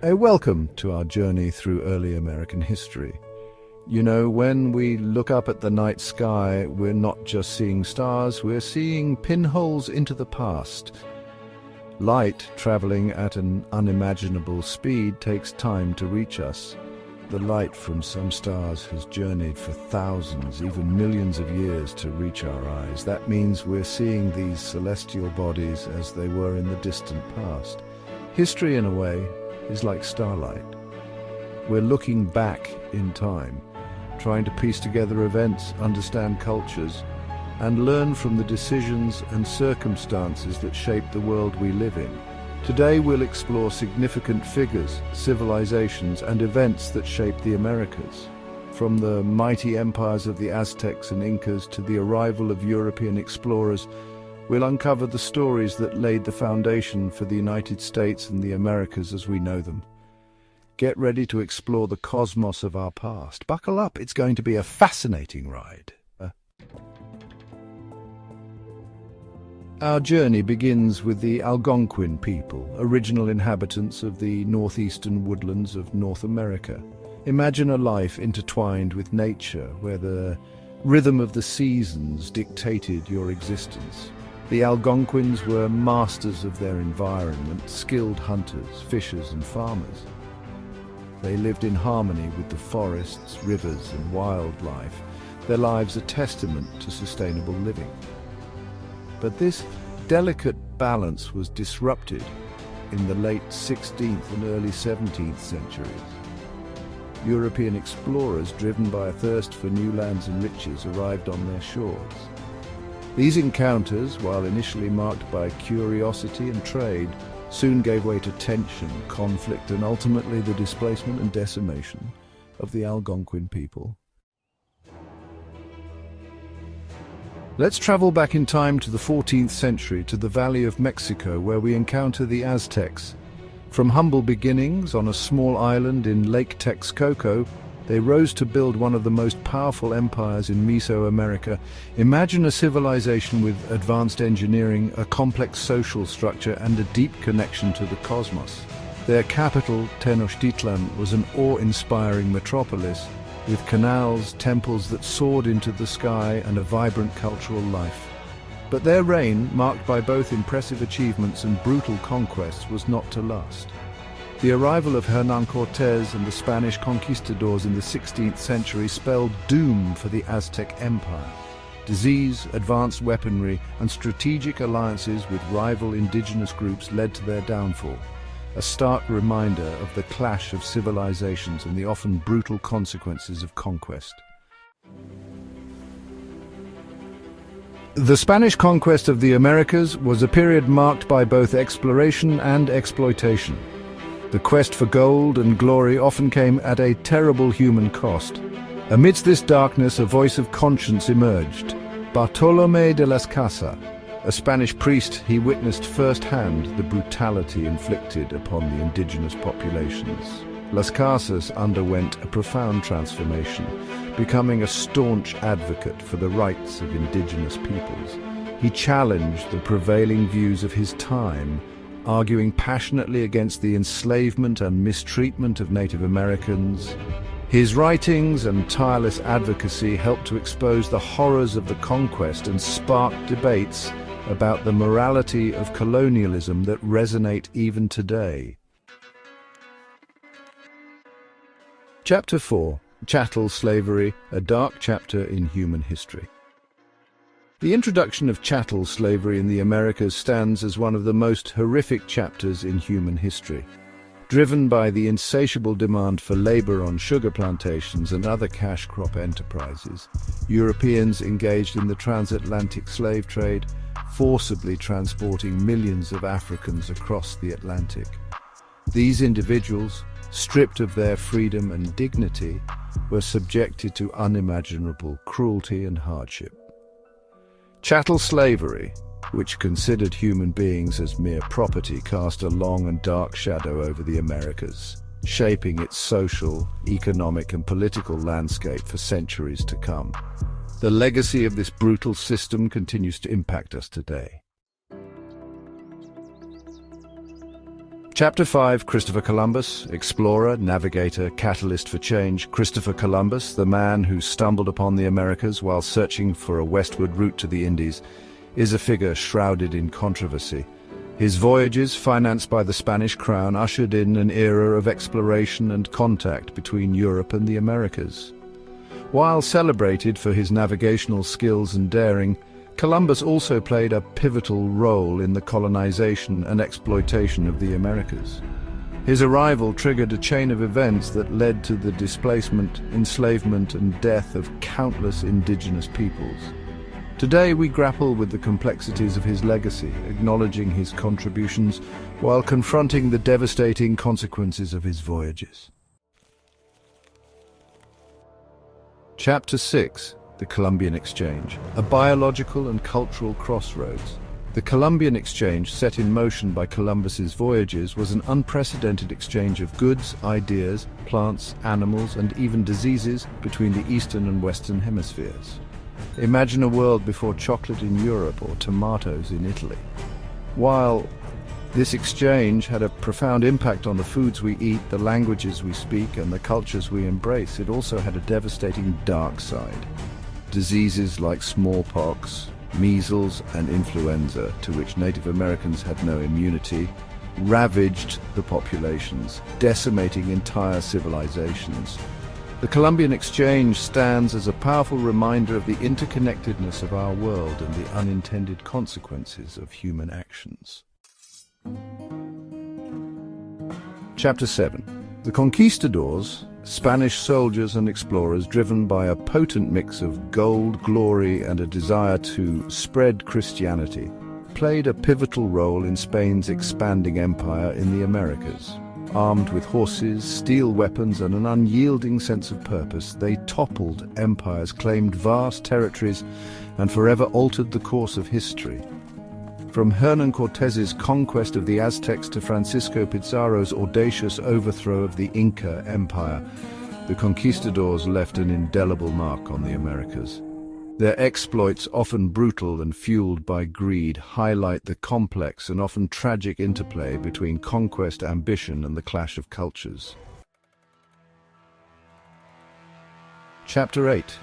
Welcome to our journey through early American history. You know, when we look up at the night sky, we're not just seeing stars, we're seeing pinholes into the past. Light, traveling at an unimaginable speed, takes time to reach us. The light from some stars has journeyed for thousands, even millions of years to reach our eyes. That means we're seeing these celestial bodies as they were in the distant past. History, in a way, is like starlight. We're looking back in time, trying to piece together events, understand cultures, and learn from the decisions and circumstances that shape the world we live in. Today we'll explore significant figures, civilizations, and events that shaped the Americas. From the mighty empires of the Aztecs and Incas to the arrival of European explorers, we'll uncover the stories that laid the foundation for the United States and the Americas as we know them. Get ready to explore the cosmos of our past. Buckle up, it's going to be a fascinating ride. Our journey begins with the Algonquin people, original inhabitants of the northeastern woodlands of North America. Imagine a life intertwined with nature, where the rhythm of the seasons dictated your existence. The Algonquins were masters of their environment, skilled hunters, fishers, and farmers. They lived in harmony with the forests, rivers, and wildlife, their lives a testament to sustainable living. But this delicate balance was disrupted in the late 16th and early 17th centuries. European explorers, driven by a thirst for new lands and riches, arrived on their shores. These encounters, while initially marked by curiosity and trade, soon gave way to tension, conflict, and ultimately the displacement and decimation of the Algonquin people. Let's travel back in time to the 14th century, to the Valley of Mexico, where we encounter the Aztecs. From humble beginnings on a small island in Lake Texcoco, they rose to build one of the most powerful empires in Mesoamerica. Imagine a civilization with advanced engineering, a complex social structure, and a deep connection to the cosmos. Their capital, Tenochtitlan, was an awe-inspiring metropolis, with canals, temples that soared into the sky, and a vibrant cultural life. But their reign, marked by both impressive achievements and brutal conquests, was not to last. The arrival of Hernán Cortés and the Spanish conquistadors in the 16th century spelled doom for the Aztec Empire. Disease, advanced weaponry, and strategic alliances with rival indigenous groups led to their downfall, a stark reminder of the clash of civilizations and the often brutal consequences of conquest. The Spanish conquest of the Americas was a period marked by both exploration and exploitation. The quest for gold and glory often came at a terrible human cost. Amidst this darkness, a voice of conscience emerged. Bartolomé de las Casas, a Spanish priest, he witnessed firsthand the brutality inflicted upon the indigenous populations. Las Casas underwent a profound transformation, becoming a staunch advocate for the rights of indigenous peoples. He challenged the prevailing views of his time, arguing passionately against the enslavement and mistreatment of Native Americans. His writings and tireless advocacy helped to expose the horrors of the conquest and spark debates about the morality of colonialism that resonate even today. Chapter 4. Chattel Slavery, a dark chapter in human history. The introduction of chattel slavery in the Americas stands as one of the most horrific chapters in human history. Driven by the insatiable demand for labor on sugar plantations and other cash crop enterprises, Europeans engaged in the transatlantic slave trade, forcibly transporting millions of Africans across the Atlantic. These individuals, stripped of their freedom and dignity, were subjected to unimaginable cruelty and hardship. Chattel slavery, which considered human beings as mere property, cast a long and dark shadow over the Americas, shaping its social, economic, and political landscape for centuries to come. The legacy of this brutal system continues to impact us today. Chapter 5, Christopher Columbus, explorer, navigator, catalyst for change. Christopher Columbus, the man who stumbled upon the Americas while searching for a westward route to the Indies, is a figure shrouded in controversy. His voyages, financed by the Spanish crown, ushered in an era of exploration and contact between Europe and the Americas. While celebrated for his navigational skills and daring, Columbus also played a pivotal role in the colonization and exploitation of the Americas. His arrival triggered a chain of events that led to the displacement, enslavement, and death of countless indigenous peoples. Today we grapple with the complexities of his legacy, acknowledging his contributions while confronting the devastating consequences of his voyages. Chapter 6. The Columbian Exchange, a biological and cultural crossroads. The Columbian Exchange, set in motion by Columbus's voyages, was an unprecedented exchange of goods, ideas, plants, animals, and even diseases between the eastern and western hemispheres. Imagine a world before chocolate in Europe or tomatoes in Italy. While this exchange had a profound impact on the foods we eat, the languages we speak, and the cultures we embrace, it also had a devastating dark side. Diseases like smallpox, measles, and influenza, to which Native Americans had no immunity, ravaged the populations, decimating entire civilizations. The Columbian Exchange stands as a powerful reminder of the interconnectedness of our world and the unintended consequences of human actions. Chapter 7. The conquistadors, Spanish soldiers and explorers driven by a potent mix of gold, glory, and a desire to spread Christianity, played a pivotal role in Spain's expanding empire in the Americas. Armed with horses, steel weapons, and an unyielding sense of purpose, they toppled empires, claimed vast territories, and forever altered the course of history. From Hernán Cortés's conquest of the Aztecs to Francisco Pizarro's audacious overthrow of the Inca Empire, the conquistadors left an indelible mark on the Americas. Their exploits, often brutal and fueled by greed, highlight the complex and often tragic interplay between conquest, ambition, and the clash of cultures. Chapter 8.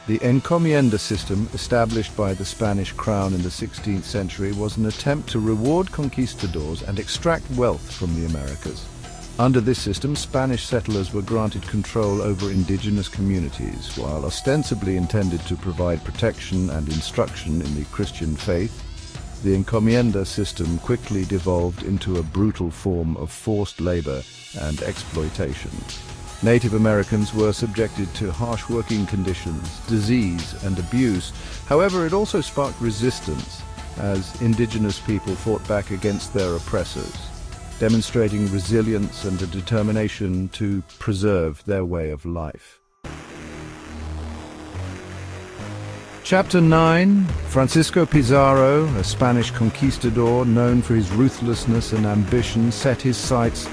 The encomienda system, established by the Spanish crown in the 16th century, was an attempt to reward conquistadors and extract wealth from the Americas. Under this system, Spanish settlers were granted control over indigenous communities. While ostensibly intended to provide protection and instruction in the Christian faith, the encomienda system quickly devolved into a brutal form of forced labor and exploitation. Native Americans were subjected to harsh working conditions, disease, and abuse. However, it also sparked resistance as indigenous people fought back against their oppressors, demonstrating resilience and a determination to preserve their way of life. Chapter 9. Francisco Pizarro, a Spanish conquistador known for his ruthlessness and ambition, set his sights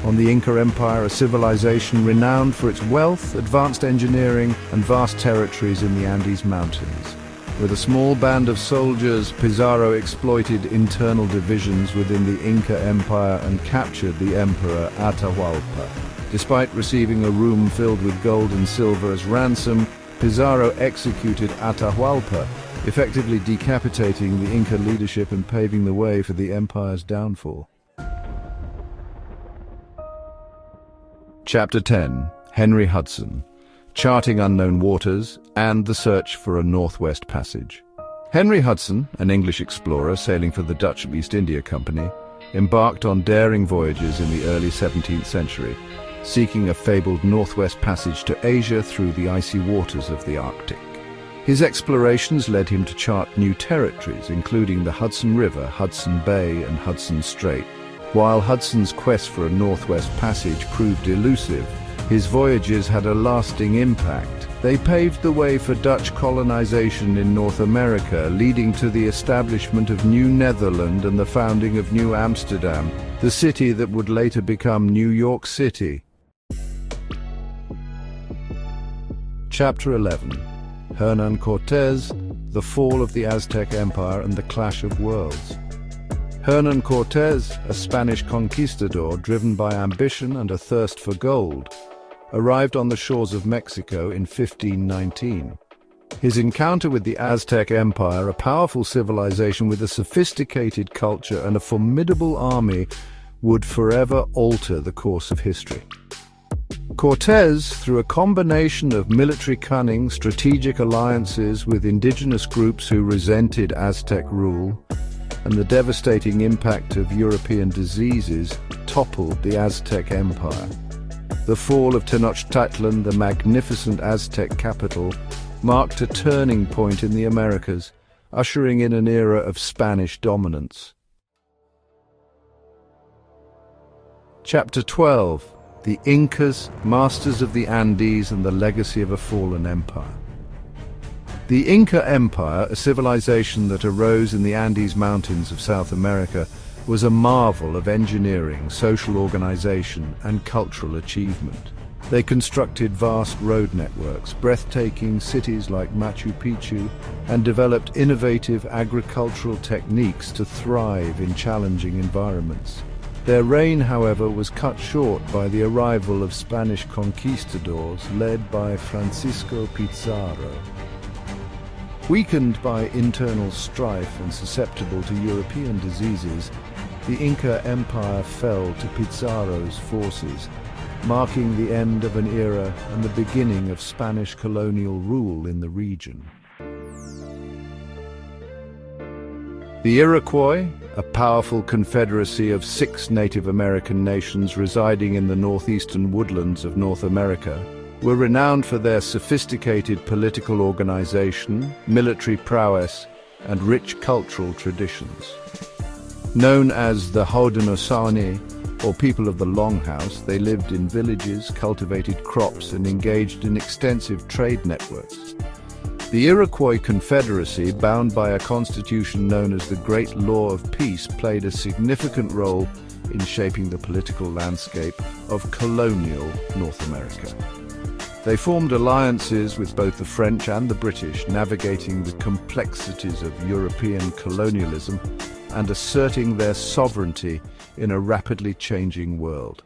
on the Inca Empire, a civilization renowned for its wealth, advanced engineering, and vast territories in the Andes Mountains. With a small band of soldiers, Pizarro exploited internal divisions within the Inca Empire and captured the emperor Atahualpa. Despite receiving a room filled with gold and silver as ransom, Pizarro executed Atahualpa, effectively decapitating the Inca leadership and paving the way for the empire's downfall. Chapter 10. Henry Hudson, Charting Unknown Waters and the Search for a Northwest Passage. Henry Hudson, an English explorer sailing for the Dutch East India Company, embarked on daring voyages in the early 17th century, seeking a fabled Northwest Passage to Asia through the icy waters of the Arctic. His explorations led him to chart new territories, including the Hudson River, Hudson Bay, and Hudson Strait. While Hudson's quest for a Northwest Passage proved elusive, his voyages had a lasting impact. They paved the way for Dutch colonization in North America, leading to the establishment of New Netherland and the founding of New Amsterdam, the city that would later become New York City. Chapter 11. Hernán Cortés, the Fall of the Aztec Empire and the Clash of Worlds. Hernan Cortés, a Spanish conquistador driven by ambition and a thirst for gold, arrived on the shores of Mexico in 1519. His encounter with the Aztec Empire, a powerful civilization with a sophisticated culture and a formidable army, would forever alter the course of history. Cortés, through a combination of military cunning, strategic alliances with indigenous groups who resented Aztec rule, and the devastating impact of European diseases, toppled the Aztec Empire. The fall of Tenochtitlan, the magnificent Aztec capital, marked a turning point in the Americas, ushering in an era of Spanish dominance. Chapter 12. The Incas, Masters of the Andes and the Legacy of a Fallen Empire. The Inca Empire, a civilization that arose in the Andes Mountains of South America, was a marvel of engineering, social organization, and cultural achievement. They constructed vast road networks, breathtaking cities like Machu Picchu, and developed innovative agricultural techniques to thrive in challenging environments. Their reign, however, was cut short by the arrival of Spanish conquistadors led by Francisco Pizarro. Weakened by internal strife and susceptible to European diseases, the Inca Empire fell to Pizarro's forces, marking the end of an era and the beginning of Spanish colonial rule in the region. The Iroquois, a powerful confederacy of 6 Native American nations residing in the northeastern woodlands of North America, were renowned for their sophisticated political organization, military prowess, and rich cultural traditions. Known as the Haudenosaunee, or people of the Longhouse, they lived in villages, cultivated crops, and engaged in extensive trade networks. The Iroquois Confederacy, bound by a constitution known as the Great Law of Peace, played a significant role in shaping the political landscape of colonial North America. They formed alliances with both the French and the British, navigating the complexities of European colonialism and asserting their sovereignty in a rapidly changing world.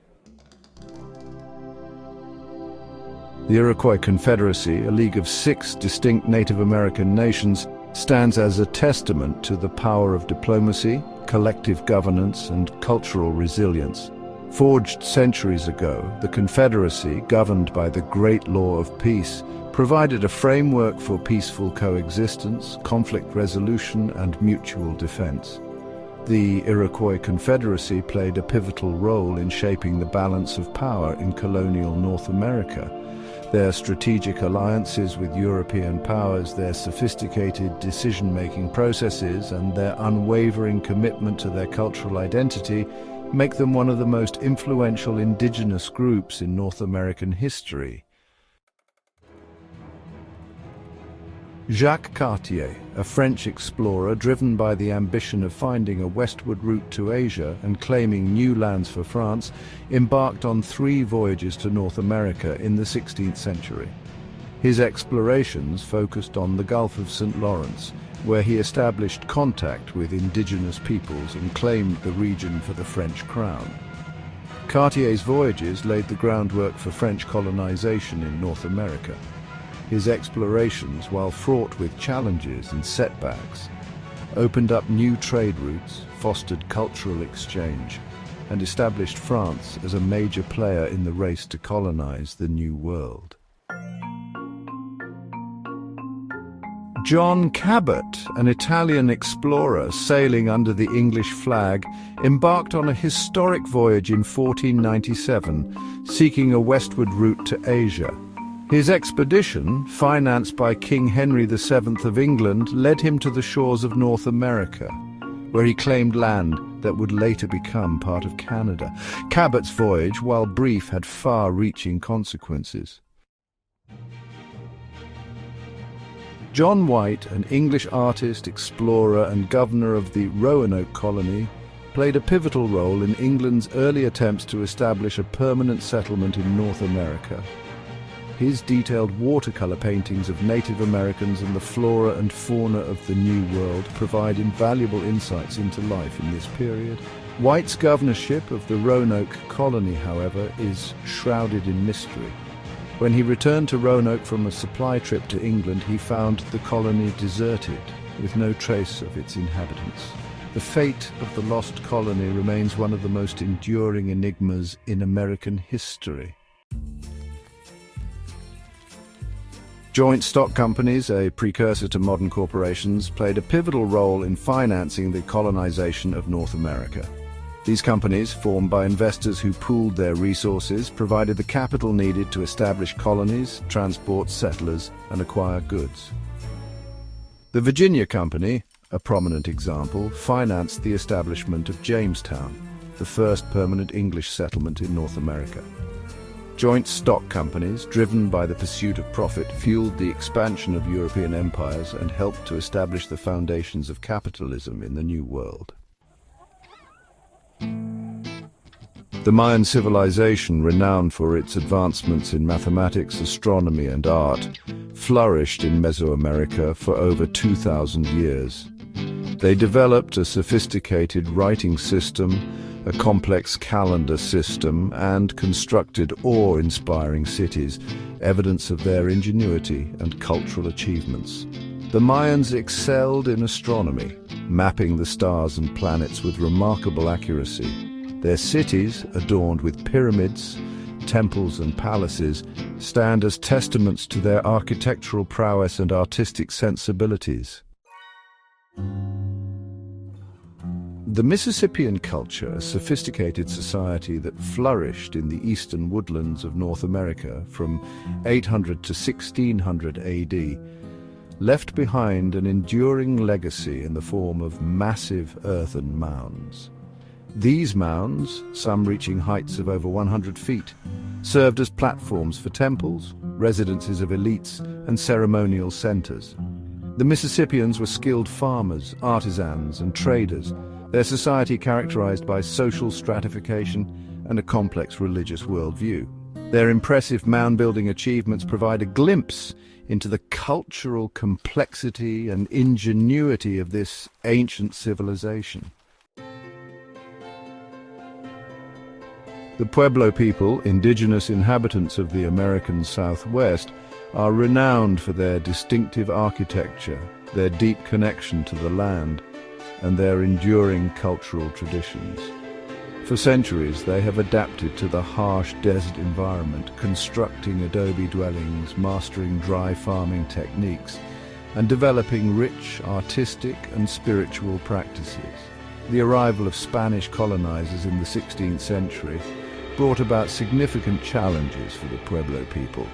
The Iroquois Confederacy, a league of 6 distinct Native American nations, stands as a testament to the power of diplomacy, collective governance, and cultural resilience. Forged centuries ago, the Confederacy, governed by the Great Law of Peace, provided a framework for peaceful coexistence, conflict resolution, and mutual defense. The Iroquois Confederacy played a pivotal role in shaping the balance of power in colonial North America. Their strategic alliances with European powers, their sophisticated decision-making processes, and their unwavering commitment to their cultural identity make them one of the most influential indigenous groups in North American history. Jacques Cartier, a French explorer driven by the ambition of finding a westward route to Asia and claiming new lands for France, embarked on 3 voyages to North America in the 16th century. His explorations focused on the Gulf of St. Lawrence, where he established contact with indigenous peoples and claimed the region for the French crown. Cartier's voyages laid the groundwork for French colonization in North America. His explorations, while fraught with challenges and setbacks, opened up new trade routes, fostered cultural exchange, and established France as a major player in the race to colonize the New World. John Cabot, an Italian explorer sailing under the English flag, embarked on a historic voyage in 1497, seeking a westward route to Asia. His expedition, financed by King Henry VII of England, led him to the shores of North America, where he claimed land that would later become part of Canada. Cabot's voyage, while brief, had far-reaching consequences. John White, an English artist, explorer, and governor of the Roanoke colony, played a pivotal role in England's early attempts to establish a permanent settlement in North America. His detailed watercolor paintings of Native Americans and the flora and fauna of the New World provide invaluable insights into life in this period. White's governorship of the Roanoke colony, however, is shrouded in mystery. When he returned to Roanoke from a supply trip to England, he found the colony deserted, with no trace of its inhabitants. The fate of the lost colony remains one of the most enduring enigmas in American history. Joint stock companies, a precursor to modern corporations, played a pivotal role in financing the colonization of North America. These companies, formed by investors who pooled their resources, provided the capital needed to establish colonies, transport settlers, and acquire goods. The Virginia Company, a prominent example, financed the establishment of Jamestown, the first permanent English settlement in North America. Joint stock companies, driven by the pursuit of profit, fueled the expansion of European empires and helped to establish the foundations of capitalism in the New World. The Mayan civilization, renowned for its advancements in mathematics, astronomy, and art, flourished in Mesoamerica for over 2,000 years. They developed a sophisticated writing system, a complex calendar system, and constructed awe-inspiring cities, evidence of their ingenuity and cultural achievements. The Mayans excelled in astronomy, mapping the stars and planets with remarkable accuracy. Their cities, adorned with pyramids, temples, and palaces, stand as testaments to their architectural prowess and artistic sensibilities. The Mississippian culture, a sophisticated society that flourished in the eastern woodlands of North America from 800 to 1600 AD, left behind an enduring legacy in the form of massive earthen mounds. These mounds, some reaching heights of over 100 feet, served as platforms for temples, residences of elites, and ceremonial centers. The Mississippians were skilled farmers, artisans, and traders, their society characterized by social stratification and a complex religious worldview. Their impressive mound-building achievements provide a glimpse into the cultural complexity and ingenuity of this ancient civilization. The Pueblo people, indigenous inhabitants of the American Southwest, are renowned for their distinctive architecture, their deep connection to the land, and their enduring cultural traditions. For centuries, they have adapted to the harsh desert environment, constructing adobe dwellings, mastering dry farming techniques, and developing rich artistic and spiritual practices. The arrival of Spanish colonizers in the 16th century brought about significant challenges for the Pueblo people.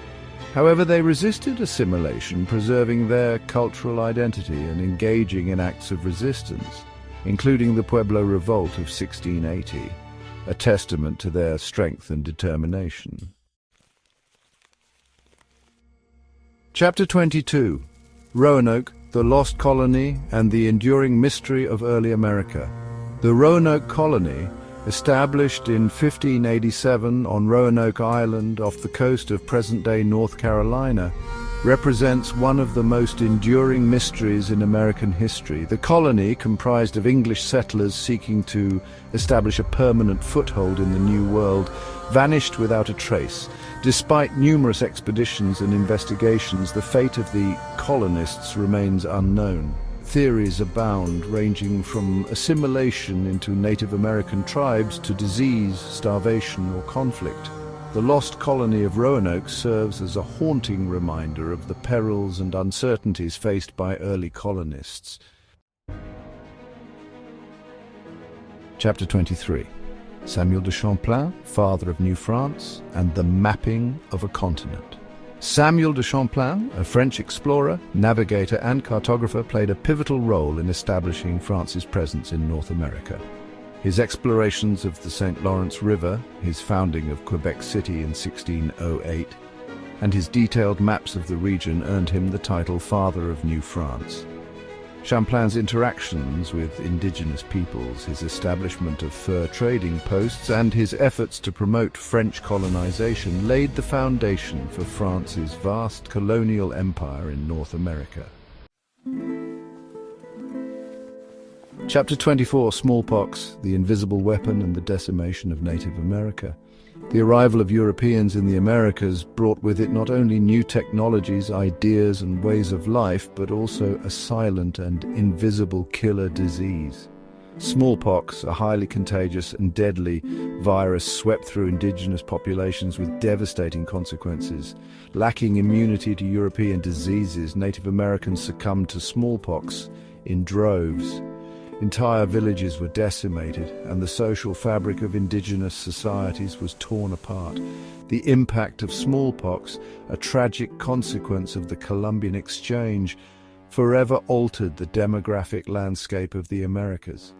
However, they resisted assimilation, preserving their cultural identity and engaging in acts of resistance, including the Pueblo Revolt of 1680, a testament to their strength and determination. Chapter 22. Roanoke, the Lost Colony and the Enduring Mystery of Early America. The Roanoke Colony, established in 1587 on Roanoke Island off the coast of present-day North Carolina, represents one of the most enduring mysteries in American history. The colony, comprised of English settlers seeking to establish a permanent foothold in the New World, vanished without a trace. Despite numerous expeditions and investigations, the fate of the colonists remains unknown. Theories abound, ranging from assimilation into Native American tribes to disease, starvation, or conflict. The lost colony of Roanoke serves as a haunting reminder of the perils and uncertainties faced by early colonists. Chapter 23. Samuel de Champlain, father of New France, and the mapping of a continent. Samuel de Champlain, a French explorer, navigator, and cartographer, played a pivotal role in establishing France's presence in North America. His explorations of the St. Lawrence River, his founding of Quebec City in 1608, and his detailed maps of the region earned him the title Father of New France. Champlain's interactions with indigenous peoples, his establishment of fur trading posts, and his efforts to promote French colonization laid the foundation for France's vast colonial empire in North America. Chapter 24, Smallpox, the Invisible Weapon and the Decimation of Native America. The arrival of Europeans in the Americas brought with it not only new technologies, ideas and ways of life, but also a silent and invisible killer disease. Smallpox, a highly contagious and deadly virus, swept through indigenous populations with devastating consequences. Lacking immunity to European diseases, Native Americans succumbed to smallpox in droves. Entire villages were decimated, and the social fabric of indigenous societies was torn apart. The impact of smallpox, a tragic consequence of the Columbian Exchange, forever altered the demographic landscape of the Americas.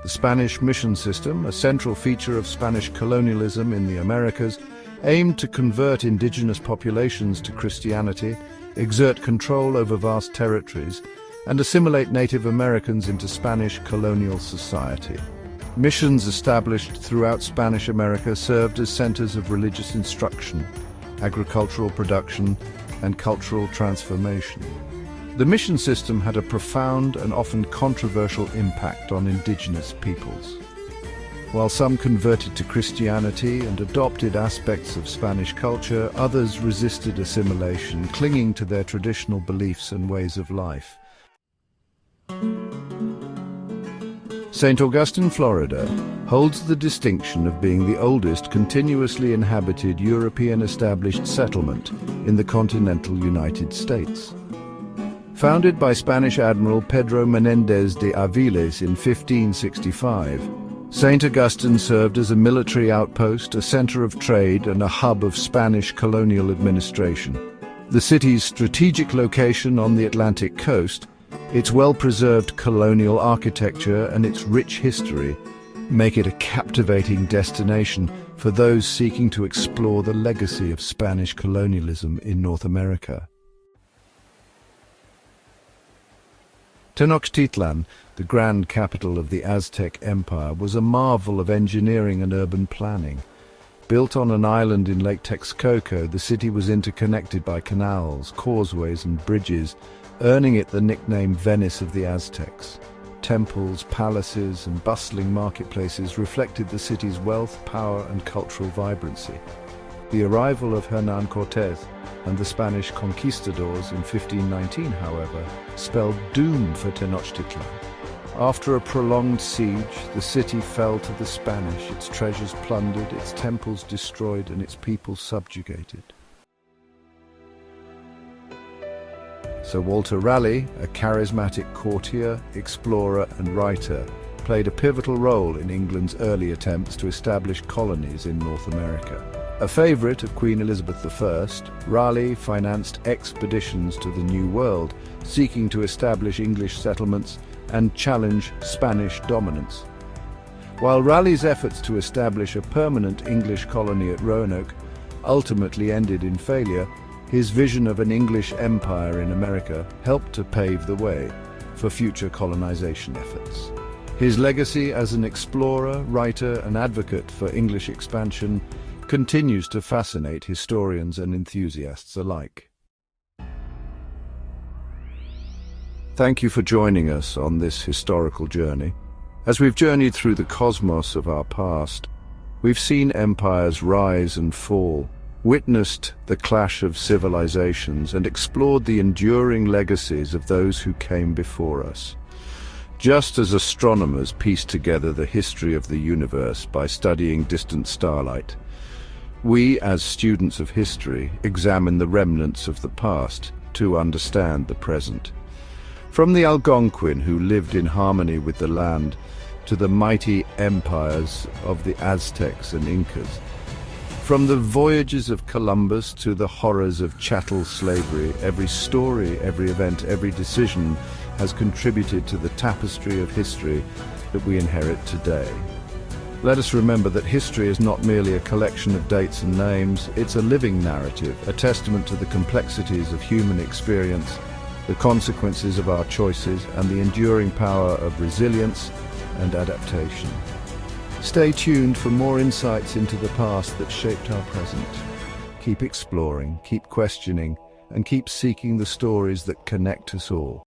The Spanish mission system, a central feature of Spanish colonialism in the Americas, aimed to convert indigenous populations to Christianity, exert control over vast territories, and assimilate Native Americans into Spanish colonial society. Missions established throughout Spanish America served as centers of religious instruction, agricultural production, and cultural transformation. The mission system had a profound and often controversial impact on indigenous peoples. While some converted to Christianity and adopted aspects of Spanish culture, others resisted assimilation, clinging to their traditional beliefs and ways of life. St. Augustine, Florida, holds the distinction of being the oldest continuously inhabited European established settlement in the continental United States. Founded by Spanish Admiral Pedro Menéndez de Avilés in 1565, St. Augustine served as a military outpost, a center of trade, and a hub of Spanish colonial administration. The city's strategic location on the Atlantic coast, its well-preserved colonial architecture, and its rich history make it a captivating destination for those seeking to explore the legacy of Spanish colonialism in North America. Tenochtitlan, the grand capital of the Aztec Empire, was a marvel of engineering and urban planning. Built on an island in Lake Texcoco, the city was interconnected by canals, causeways and bridges, earning it the nickname Venice of the Aztecs. Temples, palaces and bustling marketplaces reflected the city's wealth, power and cultural vibrancy. The arrival of Hernán Cortés and the Spanish conquistadors in 1519, however, spelled doom for Tenochtitlan. After a prolonged siege, the city fell to the Spanish, its treasures plundered, its temples destroyed, and its people subjugated. Sir Walter Raleigh, a charismatic courtier, explorer, and writer, played a pivotal role in England's early attempts to establish colonies in North America. A favourite of Queen Elizabeth I, Raleigh financed expeditions to the New World, seeking to establish English settlements and challenge Spanish dominance. While Raleigh's efforts to establish a permanent English colony at Roanoke ultimately ended in failure, his vision of an English empire in America helped to pave the way for future colonization efforts. His legacy as an explorer, writer, and advocate for English expansion continues to fascinate historians and enthusiasts alike. Thank you for joining us on this historical journey. As we've journeyed through the cosmos of our past, we've seen empires rise and fall, witnessed the clash of civilizations, and explored the enduring legacies of those who came before us. Just as astronomers piece together the history of the universe by studying distant starlight, we, as students of history, examine the remnants of the past to understand the present. From the Algonquin, who lived in harmony with the land, to the mighty empires of the Aztecs and Incas. From the voyages of Columbus to the horrors of chattel slavery, every story, every event, every decision has contributed to the tapestry of history that we inherit today. Let us remember that history is not merely a collection of dates and names, it's a living narrative, a testament to the complexities of human experience, the consequences of our choices, and the enduring power of resilience and adaptation. Stay tuned for more insights into the past that shaped our present. Keep exploring, keep questioning, and keep seeking the stories that connect us all.